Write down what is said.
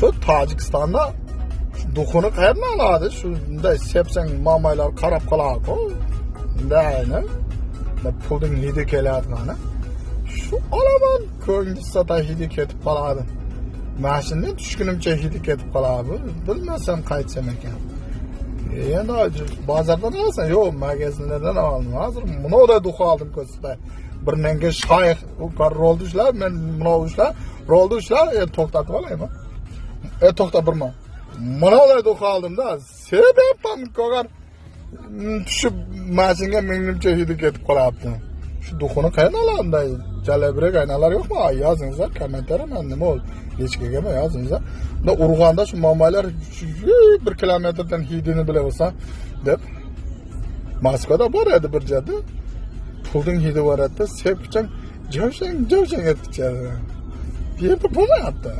Şu Tojikistonda duxuni qayerdan oladi? Shunday sepsang momaylar qarab qoladi-ku. Dayni. Pulning hidi kelayotgani. Shu olaman ko'ngilsata hidi ketib qoladi. Mashina tushgunimcha hidi ketib qoladi. Bilmasam qaytsam ekan. Endi bozordan olsan, yo'q, magazinlardan oldim. Hozir bunday duxu oldim ko'rsatay. Bir menga shayx roldu ishlar, men bunday ishlar, roldu ishlar, to'xtatib olaymi? To'xta birma. Bunday duxu oldim-da, sebepam ko'gar tushib mashinaga menimcha hidi ketib qolyapti. Shu duxuni qayerdan olamday? Jalabrek aynalar yo'qmi? Yozingizlar kommentariyga, men nima bo'ldi? Hechkiga yozingizlar. Bunda Urg'onda shu momaylar 1 kilometrdan hidini bilaversan deb Moskvada bor edi bir joyda. Pulning hidi bor edi, sepkichang, javshang etib ichadi. Bu yerda bo'lmayapti.